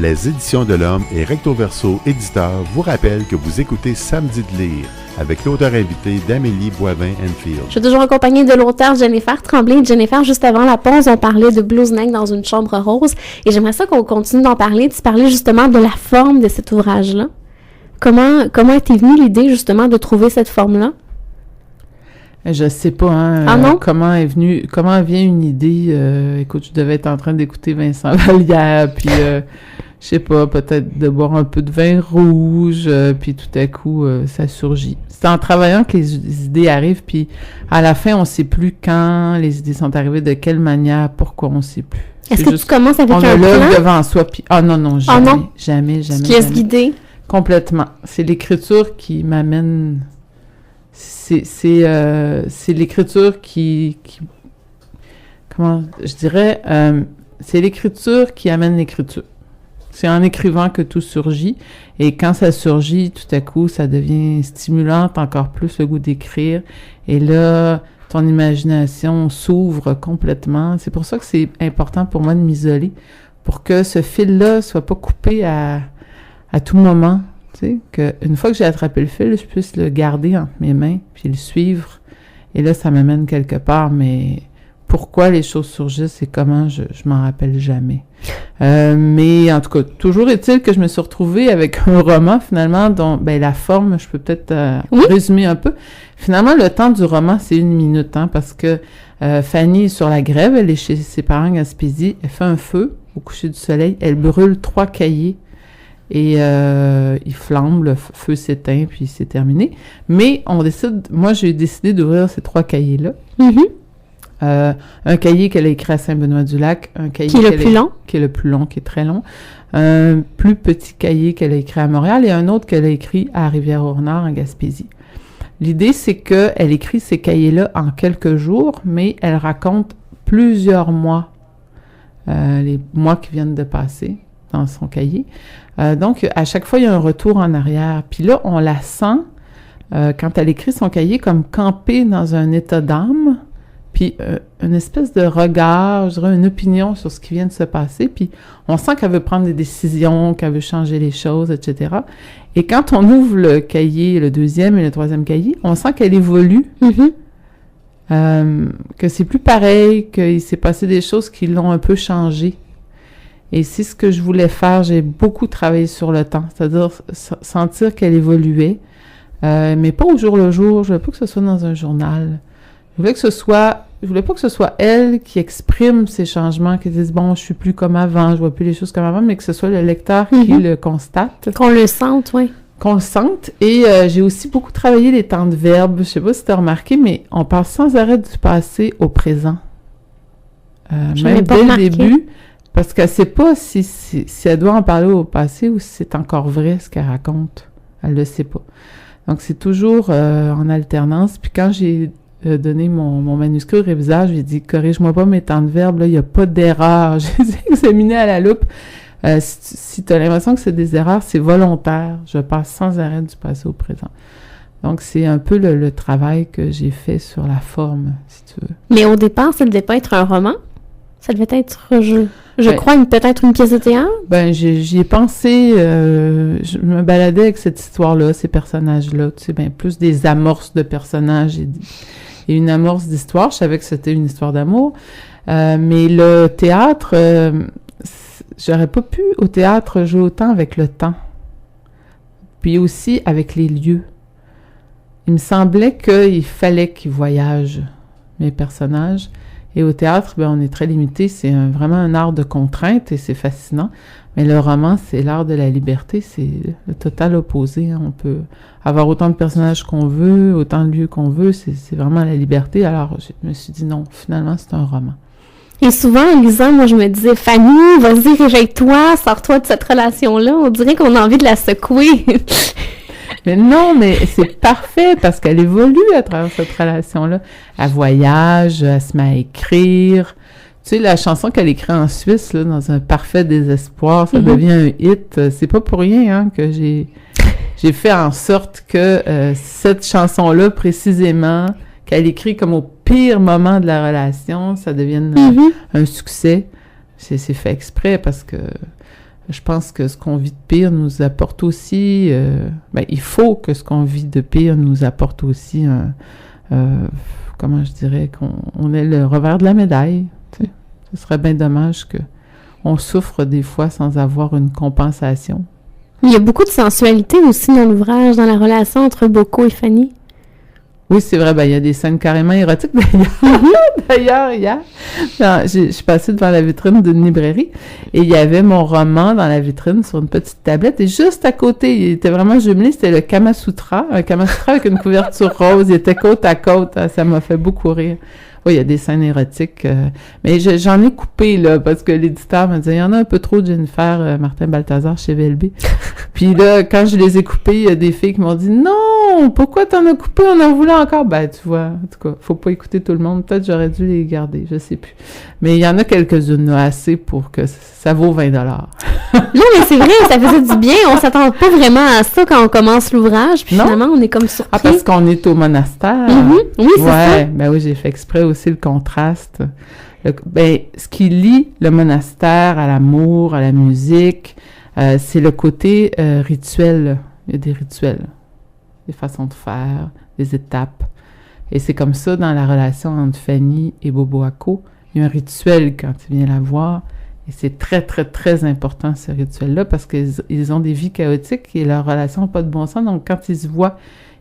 Les Éditions de l'Homme et Recto Verso Éditeur vous rappellent que vous écoutez Samedi de lire avec l'auteur invité d'Amélie Boivin-Enfield. Je suis toujours accompagnée de l'auteur Jennifer Tremblay. Jennifer, juste avant la pause, on parlait de Blues Neck dans une chambre rose et j'aimerais ça qu'on continue d'en parler, de se parler justement de la forme de cet ouvrage-là. Comment était venue l'idée justement de trouver cette forme-là? Je sais pas, hein. Ah non? Comment vient une idée? Écoute, je devais être en train d'écouter Vincent Vallière, puis je sais pas, peut-être de boire un peu de vin rouge, puis tout à coup, ça surgit. C'est en travaillant que les idées arrivent, puis à la fin, on sait plus quand les idées sont arrivées, de quelle manière, pourquoi, on sait plus. Est-ce que tu commences avec un plan? On me lève devant soi, puis jamais. Tu te laisses guider? Complètement. C'est l'écriture qui m'amène... C'est l'écriture qui comment je dirais, c'est l'écriture qui amène l'écriture. C'est en écrivant que tout surgit, et quand ça surgit, tout à coup, ça devient stimulant, encore plus le goût d'écrire, et là, ton imagination s'ouvre complètement. C'est pour ça que c'est important pour moi de m'isoler, pour que ce fil-là soit pas coupé à tout moment. Tu sais, qu'une fois que j'ai attrapé le fil, je puisse le garder entre mes mains, puis le suivre. Et là, ça m'amène quelque part, mais pourquoi les choses surgissent et comment, je m'en rappelle jamais. Mais en tout cas, toujours est-il que je me suis retrouvée avec un roman, finalement, dont la forme, je peux peut-être résumer un peu. Finalement, le temps du roman, c'est 1 minute, hein, parce que Fanny est sur la grève, elle est chez ses parents à Gaspésie, elle fait un feu au coucher du soleil, elle brûle 3 cahiers. Et il flambe, le feu s'éteint, puis c'est terminé. Mais moi j'ai décidé d'ouvrir ces 3 cahiers-là. Mm-hmm. Un cahier qu'elle a écrit à Saint-Benoît-du-Lac, un cahier qui est le plus long, qui est très long, un plus petit cahier qu'elle a écrit à Montréal et un autre qu'elle a écrit à Rivière-au-Nord, en Gaspésie. L'idée, c'est qu'elle écrit ces cahiers-là en quelques jours, mais elle raconte plusieurs mois, les mois qui viennent de passer dans son cahier. Donc, à chaque fois, il y a un retour en arrière. Puis là, on la sent, quand elle écrit son cahier, comme campée dans un état d'âme, puis une espèce de regard, je dirais une opinion sur ce qui vient de se passer, puis on sent qu'elle veut prendre des décisions, qu'elle veut changer les choses, etc. Et quand on ouvre le cahier, le 2e et le 3e cahier, on sent qu'elle évolue, que c'est plus pareil, qu'il s'est passé des choses qui l'ont un peu changé. Et c'est ce que je voulais faire. J'ai beaucoup travaillé sur le temps, c'est-à-dire sentir qu'elle évoluait, mais pas au jour le jour. Je voulais pas que ce soit dans un journal. Je voulais pas que ce soit elle qui exprime ces changements, qui dise bon, je suis plus comme avant, je vois plus les choses comme avant, mais que ce soit le lecteur qui le constate. Qu'on le sente, oui. Qu'on le sente. Et j'ai aussi beaucoup travaillé les temps de verbe. Je sais pas si tu as remarqué, mais on parle sans arrêt du passé au présent. Même dès le début. Parce qu'elle ne sait pas si elle doit en parler au passé ou si c'est encore vrai ce qu'elle raconte. Elle ne le sait pas. Donc, c'est toujours en alternance. Puis quand j'ai donné mon manuscrit au révisage, j'ai dit « Corrige-moi pas mes temps de verbe, là, il n'y a pas d'erreur. » Je les ai examinés à la loupe. Si tu as l'impression que c'est des erreurs, c'est volontaire. Je passe sans arrêt du passé au présent. Donc, c'est un peu le travail que j'ai fait sur la forme, si tu veux. Mais au départ, ça ne devait pas être un roman? Ça devait être, je crois, peut-être une pièce de théâtre? J'y ai pensé, je me baladais avec cette histoire-là, ces personnages-là, tu sais, plus des amorces de personnages et une amorce d'histoire. Je savais que c'était une histoire d'amour, mais le théâtre, j'aurais pas pu, au théâtre, jouer autant avec le temps, puis aussi avec les lieux. Il me semblait qu'il fallait qu'ils voyagent, mes personnages. Et au théâtre, on est très limité. C'est vraiment un art de contrainte et c'est fascinant. Mais le roman, c'est l'art de la liberté. C'est le total opposé. Hein. On peut avoir autant de personnages qu'on veut, autant de lieux qu'on veut. C'est vraiment la liberté. Alors, je me suis dit non, finalement, c'est un roman. Et souvent, en lisant, moi, je me disais, Fanny, vas-y, réveille-toi, sors-toi de cette relation-là. On dirait qu'on a envie de la secouer. Mais non, mais c'est parfait parce qu'elle évolue à travers cette relation-là. Elle voyage, elle se met à écrire. Tu sais, la chanson qu'elle écrit en Suisse, là, dans un parfait désespoir, ça devient un hit. C'est pas pour rien, hein, que j'ai fait en sorte que cette chanson-là, précisément, qu'elle écrit comme au pire moment de la relation, ça devienne un succès. C'est fait exprès parce que je pense que ce qu'on vit de pire nous apporte aussi... il faut que ce qu'on vit de pire nous apporte aussi comment je dirais, qu'on ait le revers de la médaille. Tu sais. Ce serait bien dommage qu'on souffre des fois sans avoir une compensation. Il y a beaucoup de sensualité aussi dans l'ouvrage, dans la relation entre Boko et Fanny. Oui, c'est vrai. Il y a des scènes carrément érotiques, d'ailleurs, hier. Je suis passée devant la vitrine d'une librairie et il y avait mon roman dans la vitrine sur une petite tablette et juste à côté, il était vraiment jumelé, c'était le Kama Sutra, un Kama Sutra avec une couverture rose. Il était côte à côte. Ça m'a fait beaucoup rire. Oui, il y a des scènes érotiques, mais j'en ai coupé, là, parce que l'éditeur m'a dit, il y en a un peu trop de Jennifer Martin Balthazar chez VLB. Puis là, quand je les ai coupés, il y a des filles qui m'ont dit, non, pourquoi t'en as coupé? On en voulait encore. Ben, tu vois, en tout cas, faut pas écouter tout le monde. Peut-être j'aurais dû les garder, je sais plus. Mais il y en a quelques-unes, là, assez pour que ça vaut 20 $. Non, mais c'est vrai, ça faisait du bien. On s'attend pas vraiment à ça quand on commence l'ouvrage. Puis finalement, on est comme surpris. Ah, parce qu'on est au monastère. Oui, c'est ça. Ben oui, j'ai fait exprès aussi le contraste. Ce qui lie le monastère à l'amour, à la musique, c'est le côté rituel. Il y a des rituels, des façons de faire, des étapes. Et c'est comme ça dans la relation entre Fanny et Bobo Ako. Il y a un rituel quand tu viens la voir. Et c'est très, très, très important, ce rituel-là, parce qu'ils ont des vies chaotiques et leur relation n'a pas de bon sens. Donc, quand ils se voient,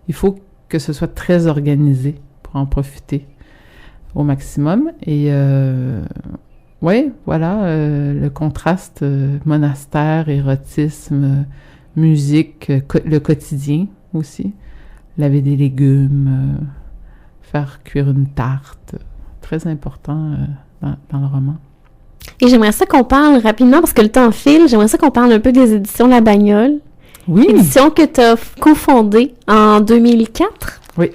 il faut que ce soit très organisé pour en profiter au maximum. Et oui, voilà, le contraste monastère, érotisme, musique, le quotidien aussi. Laver des légumes, faire cuire une tarte. Très important dans le roman. Et j'aimerais ça qu'on parle rapidement, parce que le temps file, j'aimerais ça qu'on parle un peu des éditions La Bagnole. Oui. Édition que tu as cofondée en 2004. Oui.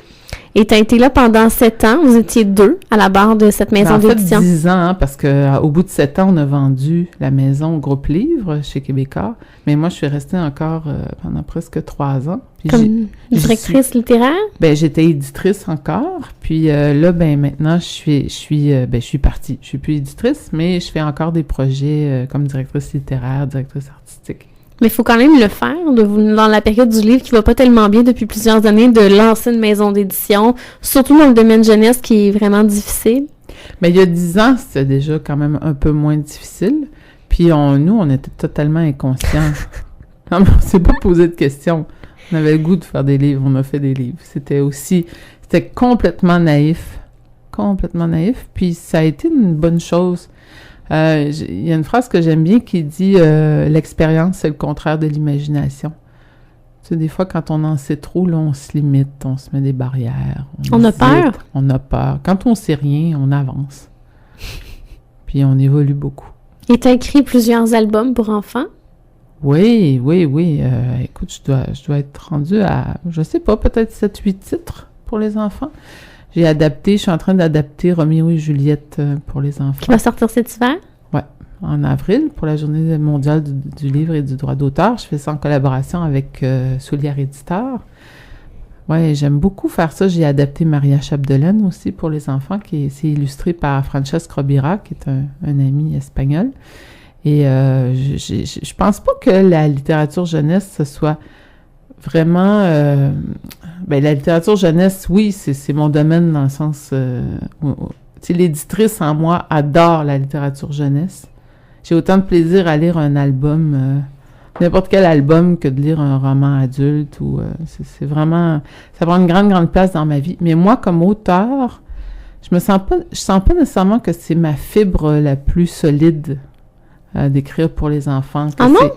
Et tu as été là pendant 7 ans. Vous étiez 2 à la barre de cette maison d'édition. En fait, 10 ans, hein, parce qu'au bout de 7 ans, on a vendu la maison au Groupe Livre chez Québécois. Mais moi, je suis restée encore pendant presque 3 ans. Puis comme directrice littéraire? J'étais éditrice encore. Puis là, maintenant, je suis partie. Je suis plus éditrice, mais je fais encore des projets comme directrice littéraire, directrice artistique. Mais il faut quand même le faire, dans la période du livre qui va pas tellement bien depuis plusieurs années, de lancer une maison d'édition, surtout dans le domaine jeunesse qui est vraiment difficile. Mais il y a 10 ans, c'était déjà quand même un peu moins difficile. Puis nous, on était totalement inconscients. Non, mais on s'est pas posé de questions. On avait le goût de faire des livres, on a fait des livres. C'était complètement naïf. Complètement naïf. Puis ça a été une bonne chose. Il y a une phrase que j'aime bien qui dit l'expérience, c'est le contraire de l'imagination. Tu sais, des fois, quand on en sait trop, là, on se limite, on se met des barrières. On a peur? On a peur. Quand on sait rien, on avance. Puis on évolue beaucoup. Et tu as écrit plusieurs albums pour enfants? Oui. Écoute, je dois être rendue à, je sais pas, peut-être 7-8 titres pour les enfants. Je suis en train d'adapter Roméo et Juliette pour les enfants. Qui va sortir cet hiver? Oui, en avril, pour la Journée mondiale du livre et du droit d'auteur. Je fais ça en collaboration avec Soulière Éditeur. Oui, j'aime beaucoup faire ça. J'ai adapté Maria Chapdelaine aussi pour les enfants, c'est illustré par Francesc Rovira, qui est un ami espagnol. Et je pense pas que la littérature jeunesse, ce soit vraiment... la littérature jeunesse, oui, c'est mon domaine dans le sens... tu sais, l'éditrice en moi adore la littérature jeunesse. J'ai autant de plaisir à lire un album, n'importe quel album, que de lire un roman adulte. Ou c'est vraiment... Ça prend une grande, grande place dans ma vie. Mais moi, comme auteur, je sens pas nécessairement que c'est ma fibre la plus solide d'écrire pour les enfants. Ah non?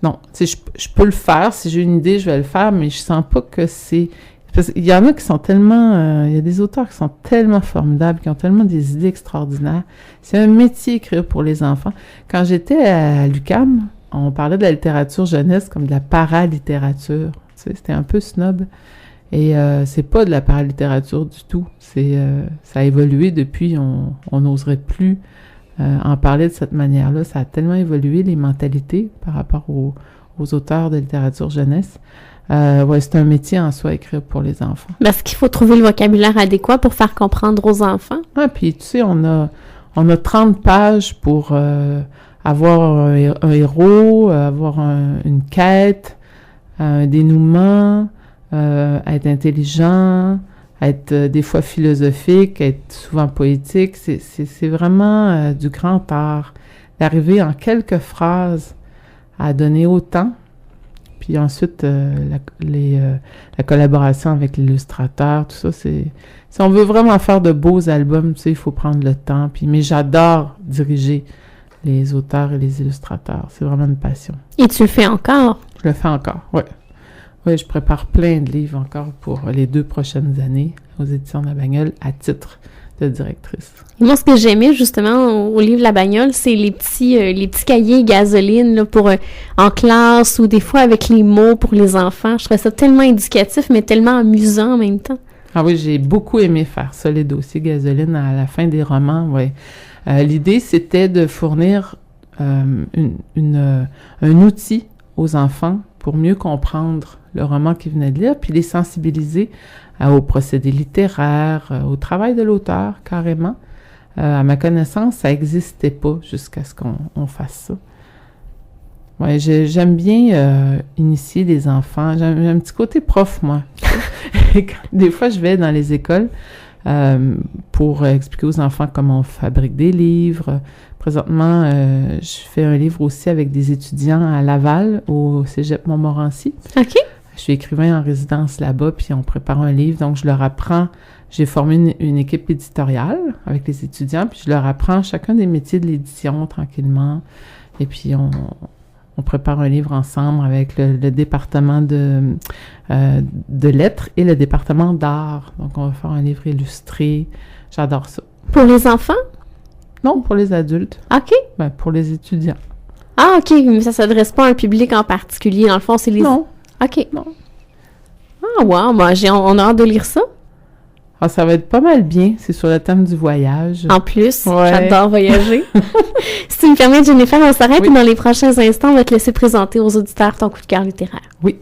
Non, tu sais, je peux le faire. Si j'ai une idée, je vais le faire, mais je sens pas que c'est... Parce qu'il y en a qui sont tellement... il y a des auteurs qui sont tellement formidables, qui ont tellement des idées extraordinaires. C'est un métier écrire pour les enfants. Quand j'étais à l'UQAM, on parlait de la littérature jeunesse comme de la paralittérature. Tu sais, c'était un peu snob. Et c'est pas de la paralittérature du tout. Ça a évolué depuis. On n'oserait plus en parler de cette manière-là. Ça a tellement évolué, les mentalités, par rapport aux auteurs de littérature jeunesse. C'est un métier en soi, écrire pour les enfants. Parce qu'il faut trouver le vocabulaire adéquat pour faire comprendre aux enfants. Ah, puis tu sais, on a 30 pages pour avoir un héros, avoir une quête, un dénouement, être intelligent, être des fois philosophique, être souvent poétique. C'est vraiment du grand art d'arriver en quelques phrases à donner autant. Puis ensuite, la collaboration avec l'illustrateur, tout ça, si on veut vraiment faire de beaux albums, tu sais, il faut prendre le temps. Mais j'adore diriger les auteurs et les illustrateurs. C'est vraiment une passion. Et tu le fais encore? Je le fais encore, oui. Oui, je prépare plein de livres encore pour les 2 prochaines années aux éditions de La Bagnole à titre de directrice. Et moi, ce que j'aimais justement au livre La Bagnole, c'est les petits cahiers gasoline là, pour en classe ou des fois avec les mots pour les enfants. Je trouvais ça tellement éducatif, mais tellement amusant en même temps. Ah oui, j'ai beaucoup aimé faire ça, les dossiers gasoline à la fin des romans, oui. L'idée, c'était de fournir un outil aux enfants pour mieux comprendre le roman qu'ils venaient de lire, puis les sensibiliser aux procédés littéraires, au travail de l'auteur, carrément. À ma connaissance, ça n'existait pas jusqu'à ce qu'on fasse ça. Ouais, j'aime bien initier les enfants. J'ai un petit côté prof, moi. Des fois, je vais dans les écoles pour expliquer aux enfants comment on fabrique des livres. Présentement, je fais un livre aussi avec des étudiants à Laval, au Cégep Montmorency. OK. Je suis écrivain en résidence là-bas, puis on prépare un livre. Donc, je leur apprends. J'ai formé une équipe éditoriale avec les étudiants, puis je leur apprends chacun des métiers de l'édition tranquillement. Et puis, on prépare un livre ensemble avec le département de lettres et le département d'art. Donc, on va faire un livre illustré. J'adore ça. Pour les enfants? Non, pour les adultes. OK. Ben, pour les étudiants. Ah, OK, mais ça s'adresse pas à un public en particulier. Dans le fond, c'est les... Non. OK. Non. Ah, wow, ben, on a hâte de lire ça. Ah, ça va être pas mal bien. C'est sur le thème du voyage. En plus, ouais. J'adore voyager. Si tu me permets, Jennifer, on s'arrête oui. et dans les prochains instants, on va te laisser présenter aux auditeurs ton coup de cœur littéraire. Oui.